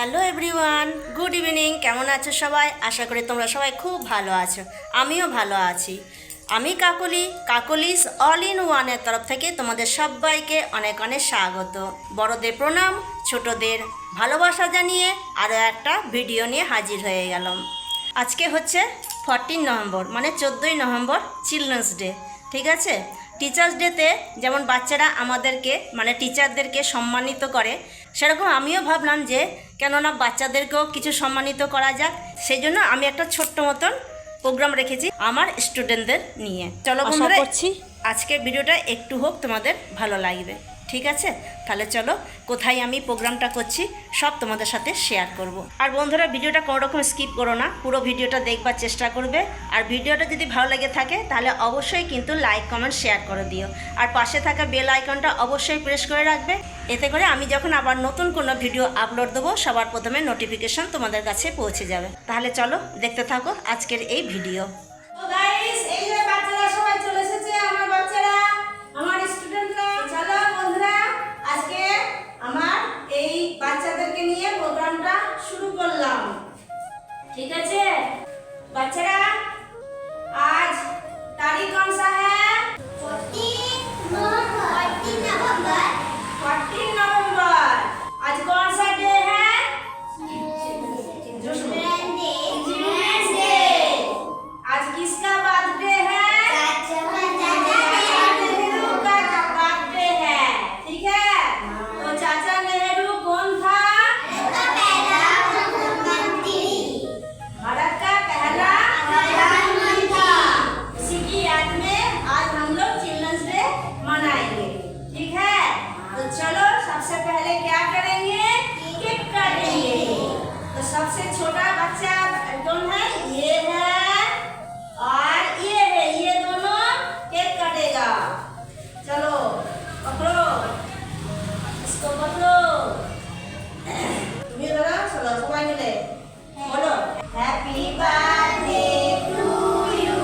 Hello everyone, good evening. কেমন আছো সবাই? আশা করি তোমরা সবাই খুব ভালো আছো। আমিও ভালো আছি। আমি কাকলিস অল ইন ওয়ানের তরফ থেকে তোমাদের সবাইকে অনেক অনেক স্বাগত। বড়দের প্রণাম, ছোটদের ভালোবাসা জানিয়ে আরও একটা ভিডিও নিয়ে হাজির হয়ে গেলাম। আজকে হচ্ছে 14 নভেম্বর, মানে 14ই নভেম্বর, চিলড্রেন্স ডে। ঠিক আছে, টিচার্স ডেতে যেমন বাচ্চারা আমাদেরকে মানে টিচারদেরকে সম্মানিত করে, সেরকম আমিও ভাবলাম যে কেননা বাচ্চাদেরকেও কিছু সম্মানিত করা যাক। সেই জন্য আমি একটা ছোট্ট মতন প্রোগ্রাম রেখেছি আমার স্টুডেন্টদের নিয়ে। চলো বন্ধুরা, আজকের ভিডিওটা একটু হোক তোমাদের ভালো লাগবে। ঠিক আছে, তাহলে চলো কোথায় আমি প্রোগ্রামটা করছি সব তোমাদের সাথে শেয়ার করব। আর বন্ধুরা, ভিডিওটা কোনো রকম স্কিপ করো না, পুরো ভিডিওটা দেখবার চেষ্টা করবে। আর ভিডিওটা যদি ভালো লেগে থাকে তাহলে অবশ্যই কিন্তু লাইক কমেন্ট শেয়ার করে দিও। আর পাশে থাকা বেল আইকনটা অবশ্যই প্রেস করে রাখবে, এতে করে আমি যখন আবার নতুন কোনো ভিডিও আপলোড দেবো সবার প্রথমে নোটিফিকেশন তোমাদের কাছে পৌঁছে যাবে। তাহলে চলো দেখতে থাকো আজকের এই ভিডিও। বাচ্চাদেরকে নিয়ে প্রোগ্রামটা শুরু করলাম। ঠিক আছে বাচ্চারা, आज तारीख कौन सा है? 14 नवंबर। आज कौन सा डे है? Children's day. आज किसका बर्थडे है? चाचा नेहरू का बर्थडे है। ठीक है, तो चाचा नेहरू कौन था? भारत का पहला प्रधानमंत्री। इसी की याद में आज हम लोग चिल्ड्रंस डे मनाएंगे। ठीक है, तो चलो सबसे पहले क्या करेंगे? केक काटेंगे। तो सबसे छोटा बच्चा कौन है? ये है और ये है, ये दोनों केक काटेगा। चलो पकड़ो, इसको पकड़ो। तुम्हें जरा चलो सबाई मिले बोलो happy birthday to you,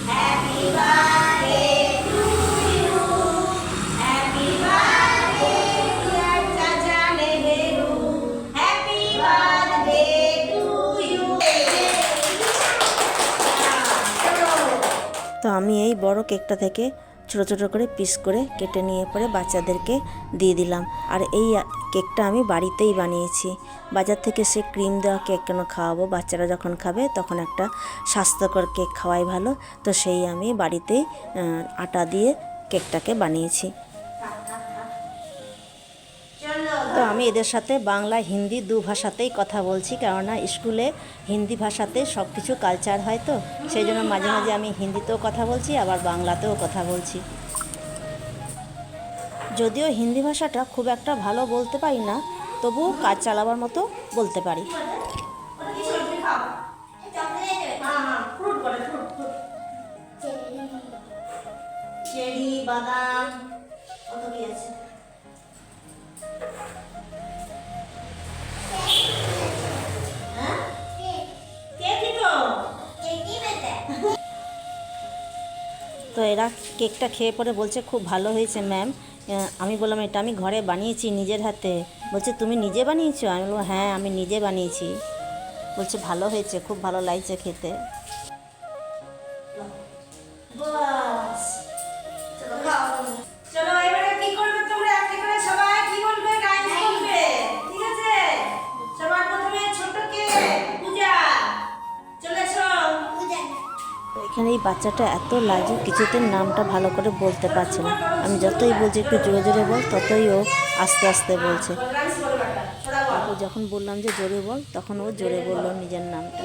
happy birthday to you, happy birthday dear Chacha Nehru, happy birthday to you. তো আমি এই বড় কেকটা থেকে ছোটো ছোটো করে পিস করে কেটে নিয়ে পরে বাচ্চাদেরকে দিয়ে দিলাম। আর এই কেকটা আমি বাড়িতেই বানিয়েছি। বাজার থেকে সে ক্রিম দেওয়া কেক কেন খাওয়াবো? বাচ্চারা যখন খাবে তখন একটা স্বাস্থ্যকর কেক খাওয়াই ভালো। তো সেই আমি বাড়িতেই আটা দিয়ে কেকটাকে বানিয়েছি। তো আমি এদের সাথে বাংলা হিন্দি দু ভাষাতেই কথা বলছি, কেননা স্কুলে হিন্দি ভাষাতে সব কিছু কালচার হয়, তো সেই জন্য মাঝে মাঝে আমি হিন্দিতেও কথা বলছি আবার বাংলাতেও কথা বলছি। যদিও হিন্দি ভাষাটা খুব একটা ভালো বলতে পারি না, তবুও কাজ চালাবার মতো বলতে পারি। চেরি, বাদাম কত কি আছে। তো এরা কেকটা খেয়ে পরে বলছে খুব ভালো হয়েছে ম্যাম। আমি বললাম এটা আমি ঘরে বানিয়েছি নিজের হাতে। বলছে তুমি নিজে বানিয়েছো? আমি বললাম হ্যাঁ আমি নিজে বানিয়েছি। বলছে ভালো হয়েছে, খুব ভালো লাগছে খেতে। চলো এবারে কি করবে তোমরা? আপনি করে সবাই কি বলবে? গাইস বলবে। ঠিক আছে, সবার প্রথমে ছোটকে পূজা। চলে এসো। এখানে এই বাচ্চাটা এত লাজুক, কিছুতে নামটা ভালো করে বলতে পারছে না। আমি যতই বলছি একটু জোরে জোরে বল, ততই ও আস্তে আস্তে বলছে। তারপর যখন বললাম যে জোরে বল, তখন ও জোরে বলল নিজের নামটা।